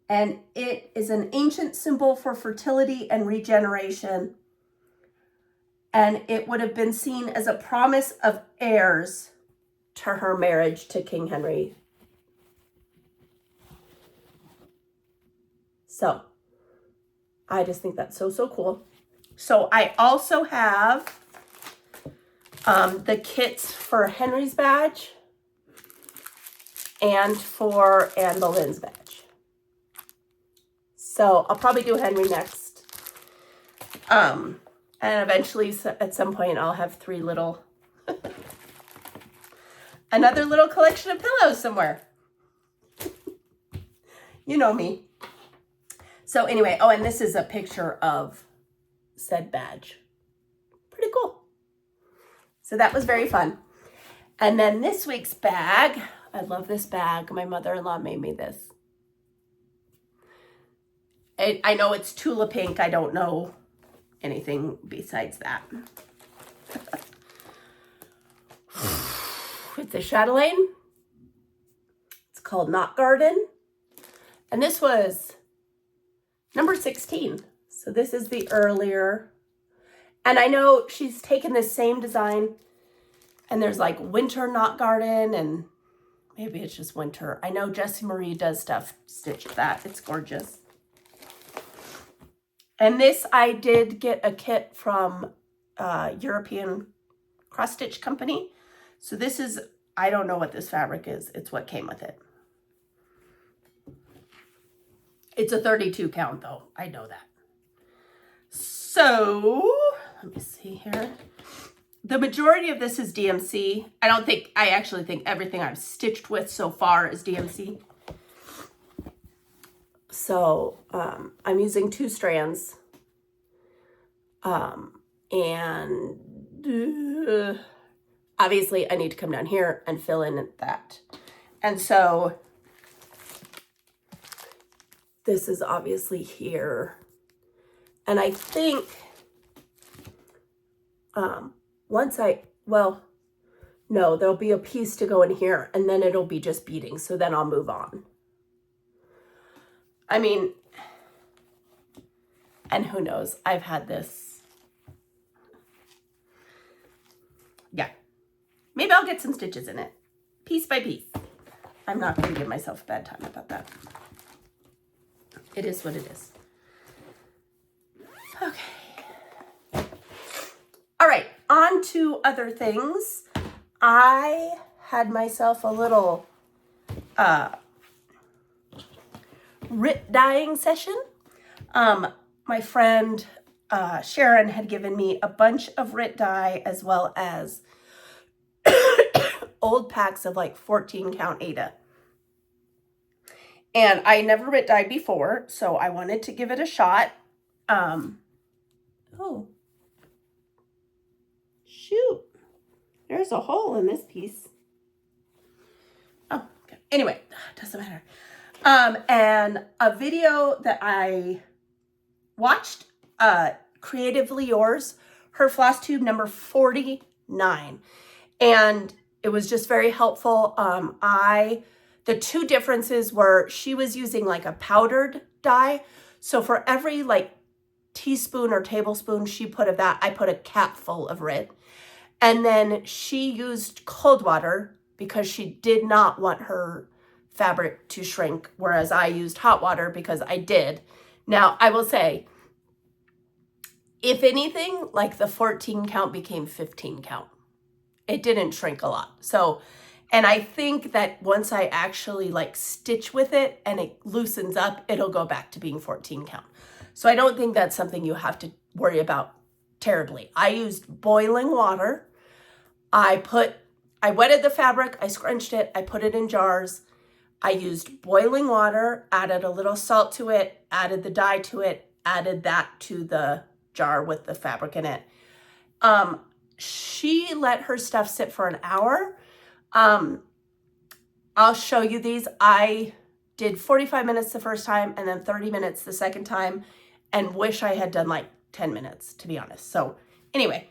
and it is an ancient symbol for fertility and regeneration. And it would have been seen as a promise of heirs to her marriage to King Henry. So I just think that's so, so cool. So I also have the kits for Henry's badge and for Anne Boleyn's badge. So I'll probably do Henry next. And eventually, at some point, I'll have another little collection of pillows somewhere. You know me. So anyway, oh, and this is a picture of said badge. Pretty cool. So that was very fun. And then this week's bag, I love this bag. My mother-in-law made me this. I know it's Tula pink. I don't know anything besides that. It's a chatelaine. It's called Knot Garden. And this was number 16. So this is the earlier. And I know she's taken this same design, and there's like winter knot garden, and maybe it's just winter. I know Jessie Marie does stuff stitched that. It's gorgeous. And this, I did get a kit from European Cross Stitch Company. So this is, I don't know what this fabric is. It's what came with it. It's a 32 count though. I know that. So let me see here. The majority of this is DMC. I actually think everything I've stitched with so far is DMC. So I'm using 2 strands. And obviously I need to come down here and fill in that. And so this is obviously here. And I think no, there'll be a piece to go in here, and then it'll be just beading. So then I'll move on. I mean, and who knows? I've had this. Yeah. Maybe I'll get some stitches in it, piece by piece. I'm not going to give myself a bad time about that. It is what it is. Okay. All right, on to other things. I had myself a little RIT dyeing session. My friend Sharon had given me a bunch of RIT dye, as well as old packs of like 14 count Aida. And I never RIT dyed before, so I wanted to give it a shot. Oh, shoot. There's a hole in this piece. Oh, okay. Anyway, doesn't matter. And a video that I watched, Creatively Yours, her Flosstube number 49. And it was just very helpful. The two differences were she was using like a powdered dye. So for every like teaspoon or tablespoon she put of that, I put a capful of RIT. And then she used cold water because she did not want her fabric to shrink, whereas I used hot water because I did. Now, I will say, if anything, like the 14 count became 15 count. It didn't shrink a lot. So, and I think that once I actually like stitch with it and it loosens up, it'll go back to being 14 count. So I don't think that's something you have to worry about terribly. I used boiling water. I wetted the fabric, I scrunched it, I put it in jars. I used boiling water, added a little salt to it, added the dye to it, added that to the jar with the fabric in it. She let her stuff sit for an hour. I'll show you these. I did 45 minutes the first time and then 30 minutes the second time, and wish I had done like 10 minutes, to be honest. So anyway,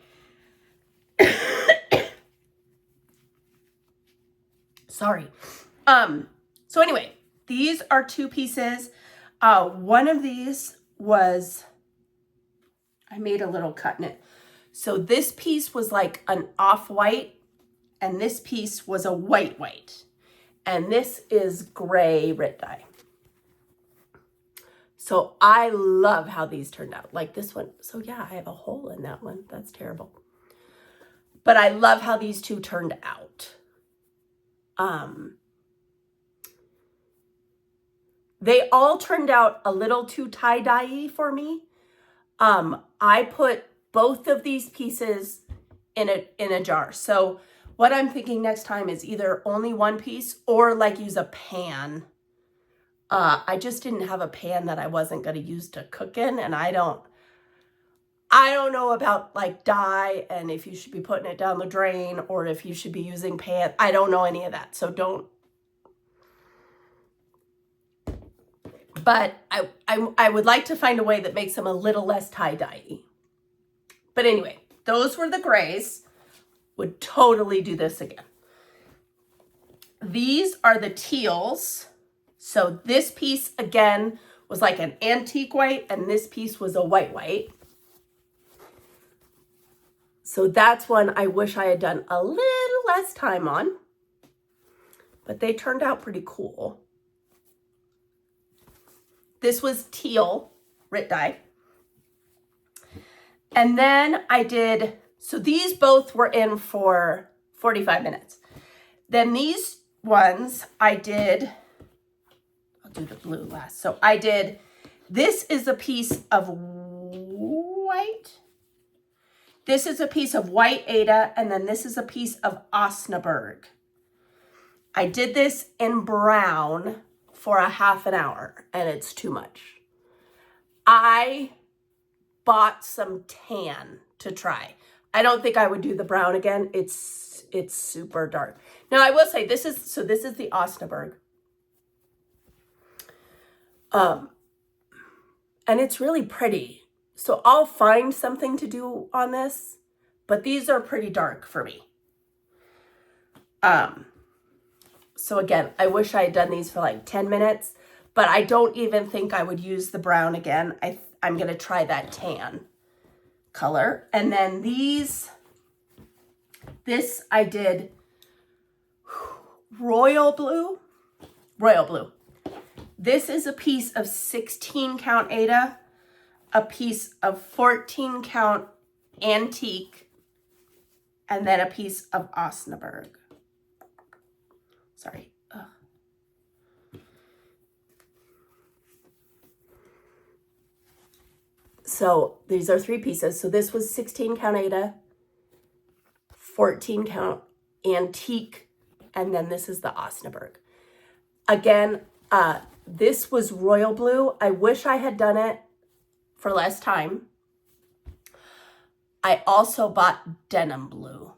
sorry. So anyway, these are two pieces. One of these was, I made a little cut in it. So this piece was like an off-white, and this piece was a white. And this is gray RIT dye. So I love how these turned out. Like this one. So yeah, I have a hole in that one. That's terrible. But I love how these two turned out. They all turned out a little too tie-dye-y for me. I put both of these pieces in a jar. So what I'm thinking next time is either only one piece or like use a pan. I just didn't have a pan that I wasn't going to use to cook in, and I don't know about like dye and if you should be putting it down the drain or if you should be using pan. I don't know any of that. So don't. But I would like to find a way that makes them a little less tie-dye-y. But anyway, those were the grays. Would totally do this again. These are the teals. So this piece, again, was like an antique white, and this piece was a white. So that's one I wish I had done a little less time on. But they turned out pretty cool. This was teal RIT dye. And then I did, so these both were in for 45 minutes. Then these ones I did, I'll do the blue last. So I did, this is a piece of white. This is a piece of white Aida, and then this is a piece of Osnaburg. I did this in brown for a half an hour, and it's too much. I bought some tan to try. I don't think I would do the brown again. It's super dark. Now I will say this is the Osnaburg. And it's really pretty. So I'll find something to do on this, but these are pretty dark for me. So again, I wish I had done these for like 10 minutes, but I don't even think I would use the brown again. I'm going to try that tan color. And then this I did royal blue. This is a piece of 16 count Aida, a piece of 14 count antique, and then a piece of Osnaburg. Sorry. Ugh. So these are three pieces. So this was 16 count Aida, 14 count antique, and then this is the Osnaburg. Again, this was royal blue. I wish I had done it for less time. I also bought denim blue.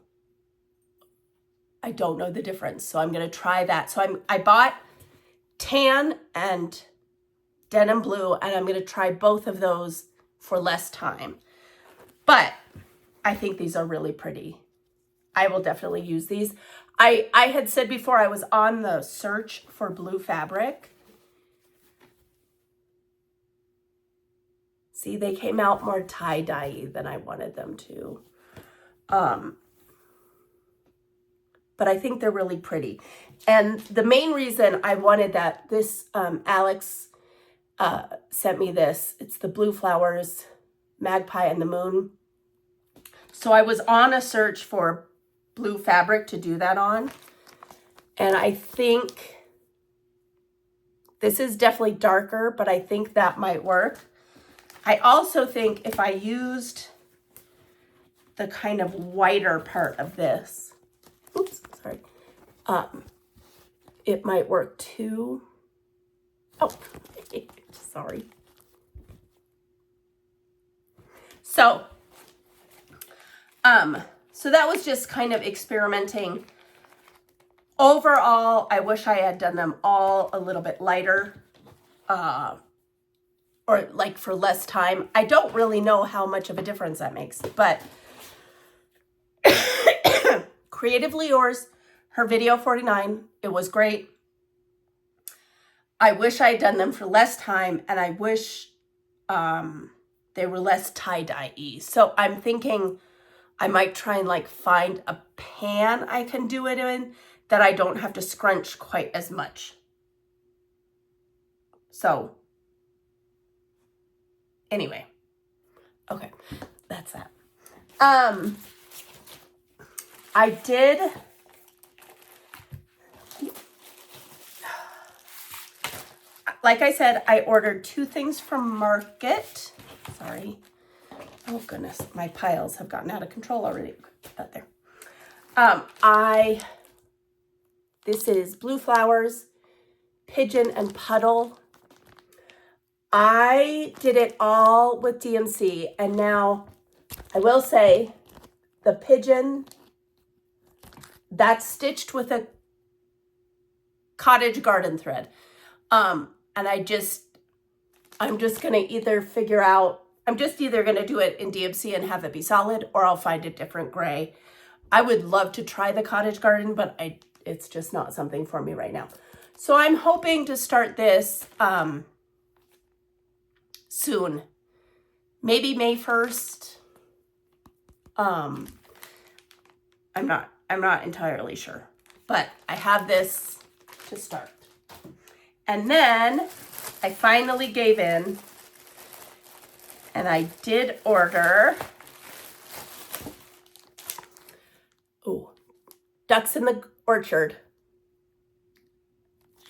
I don't know the difference, so I'm going to try that. So I bought tan and denim blue, and I'm going to try both of those for less time. But I think these are really pretty. I will definitely use these. I had said before I was on the search for blue fabric. See, they came out more tie-dye than I wanted them to. But I think they're really pretty. And the main reason I wanted that, this Alex sent me this. It's the Blue Flowers Magpie and the Moon. So I was on a search for blue fabric to do that on. And I think this is definitely darker, but I think that might work. I also think if I used the kind of whiter part of this, oops, sorry, it might work too. Oh, sorry. So that was just kind of experimenting. Overall, I wish I had done them all a little bit lighter, or like for less time. I don't really know how much of a difference that makes, but Creatively Yours, her video 49, it was great. I wish I had done them for less time, and I wish they were less tie-dye-y. So I'm thinking I might try and like find a pan I can do it in that I don't have to scrunch quite as much. So anyway, okay, that's that. I did, like I said, I ordered 2 things from Market. Sorry. Oh goodness, my piles have gotten out of control already. Out there. This is Blue Flowers, Pigeon and Puddle. I did it all with DMC, and now I will say the Pigeon, that's stitched with a cottage garden thread. And I'm just gonna either figure out, I'm just either gonna do it in DMC and have it be solid, or I'll find a different gray. I would love to try the cottage garden, but it's just not something for me right now. So I'm hoping to start this soon, maybe May 1st. I'm not entirely sure, but I have this to start. And then I finally gave in, and I did order, Ducks in the Orchard.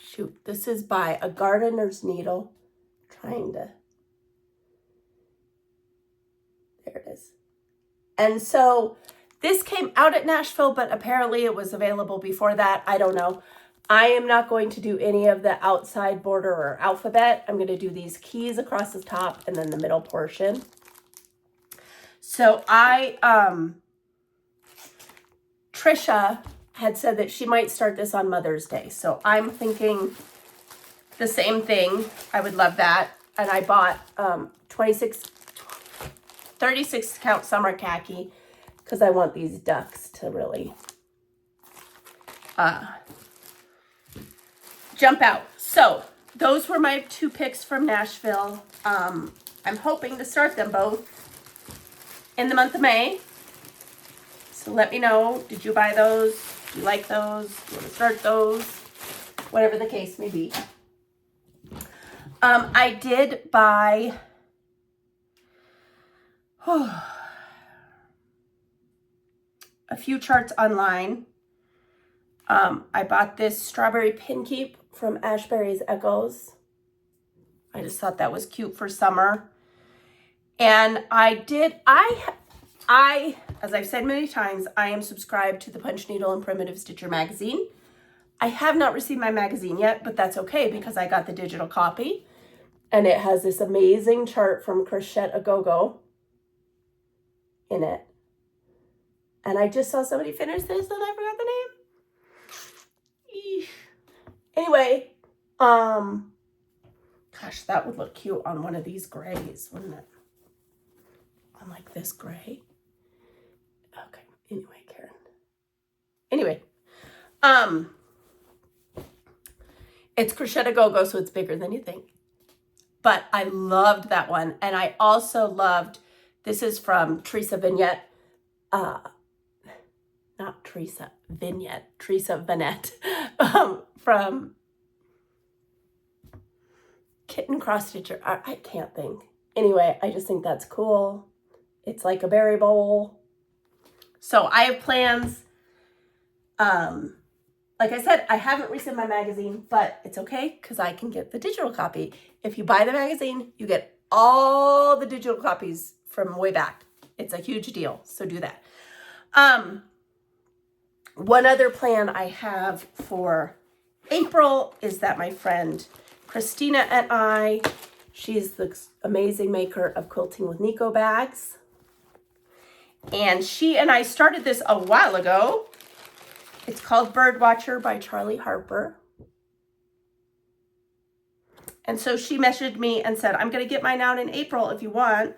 Shoot, this is by A Gardener's Needle. Trying to, there it is. And so this came out at Nashville, but apparently it was available before that. I don't know. I am not going to do any of the outside border or alphabet. I'm going to do these keys across the top and then the middle portion. So Trisha had said that she might start this on Mother's Day. So I'm thinking the same thing. I would love that. And I bought 36 count summer khaki because I want these ducks to really jump out. So those were my 2 picks from Nashville. I'm hoping to start them both in the month of May. So let me know, did you buy those? Do you like those? Do you want to start those? Whatever the case may be. I did buy a few charts online. I bought this strawberry pin keep from Ashbury's Echoes. I just thought that was cute for summer. And as I've said many times, I am subscribed to the Punch Needle and Primitive Stitcher magazine. I have not received my magazine yet, but that's okay because I got the digital copy. And it has this amazing chart from Crochet A Go-Go in it. And I just saw somebody finish this and I forgot the name. Eesh. Anyway, Gosh, that would look cute on one of these grays, wouldn't it? On like this gray. Okay, anyway, Karen. Anyway, it's Crochet Go-Go, so it's bigger than you think. But I loved that one. And I also loved, this is from Teresa Vignette. Not Teresa Vignette, Teresa Vignette. From Kitten Cross Stitcher. I can't think. Anyway, I just think that's cool. It's like a berry bowl. So I have plans. Like I said, I haven't received my magazine, but it's okay because I can get the digital copy. If you buy the magazine, you get all the digital copies from way back. It's a huge deal, so do that. One other plan I have for April is that my friend Christina and I, she's the amazing maker of Quilting with Nico bags. And she and I started this a while ago. It's called Birdwatcher by Charlie Harper. And so she messaged me and said, I'm going to get mine out in April if you want.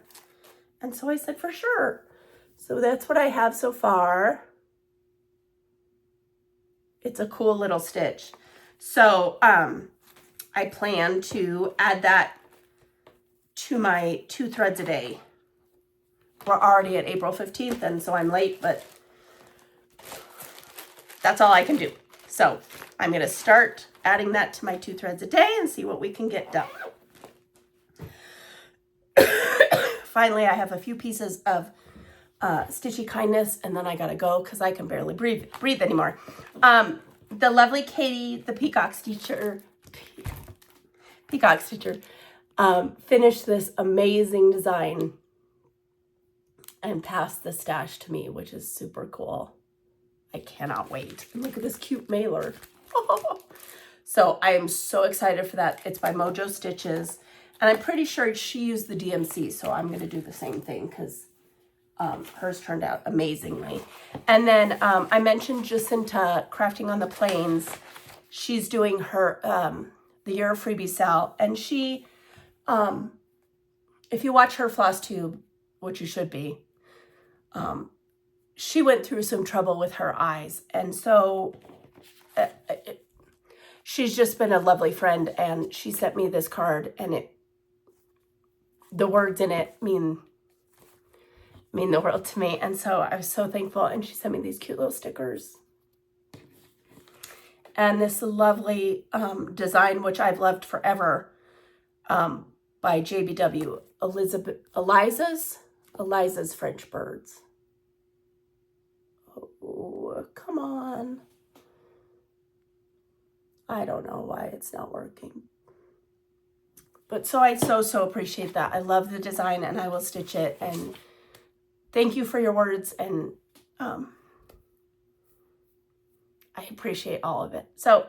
And so I said, for sure. So that's what I have so far. It's a cool little stitch. So I plan to add that to my 2 threads a day. We're already at April 15th, and so I'm late, but that's all I can do. So I'm going to start adding that to my 2 threads a day and see what we can get done. Finally, I have a few pieces of Stitchy Kindness, and then I got to go because I can barely breathe anymore. The lovely Katie, the Peacock Stitcher, finished this amazing design and passed the stash to me, which is super cool. I cannot wait. And look at this cute mailer. So I am so excited for that. It's by Mojo Stitches. And I'm pretty sure she used the DMC, so I'm going to do the same thing because hers turned out amazingly. And then I mentioned Jacinta Crafting on the Plains. She's doing her the Year of Freebie sale. And she, if you watch her Flosstube, which you should be, she went through some trouble with her eyes. And so she's just been a lovely friend. And she sent me this card, and the words in it mean the world to me. And so I was so thankful. And she sent me these cute little stickers. And this lovely design, which I've loved forever, by JBW, Eliza's French Birds. Oh, come on. I don't know why it's not working. But so I so appreciate that. I love the design, and I will stitch it. And thank you for your words. And I appreciate all of it. So,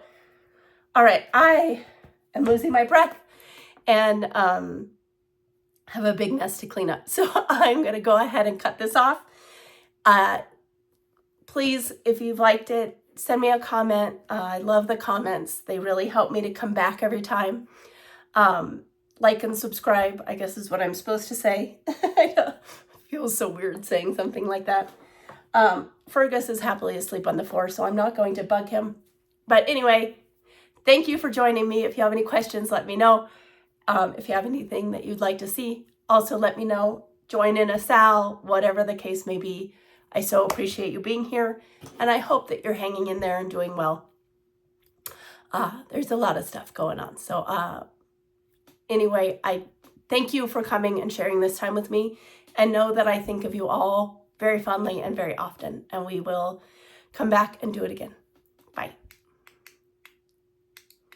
all right, I am losing my breath and have a big mess to clean up. So I'm going to go ahead and cut this off. Please, if you've liked it, send me a comment. I love the comments. They really help me to come back every time. Like and subscribe, I guess is what I'm supposed to say. I know, it feels so weird saying something like that. Fergus is happily asleep on the floor, so I'm not going to bug him. But anyway, thank you for joining me. If you have any questions, let me know. If you have anything that you'd like to see, also let me know. Join in a sal, whatever the case may be. I so appreciate you being here, and I hope that you're hanging in there and doing well. There's a lot of stuff going on. So anyway, I thank you for coming and sharing this time with me, and know that I think of you all very fondly and very often, and we will come back and do it again.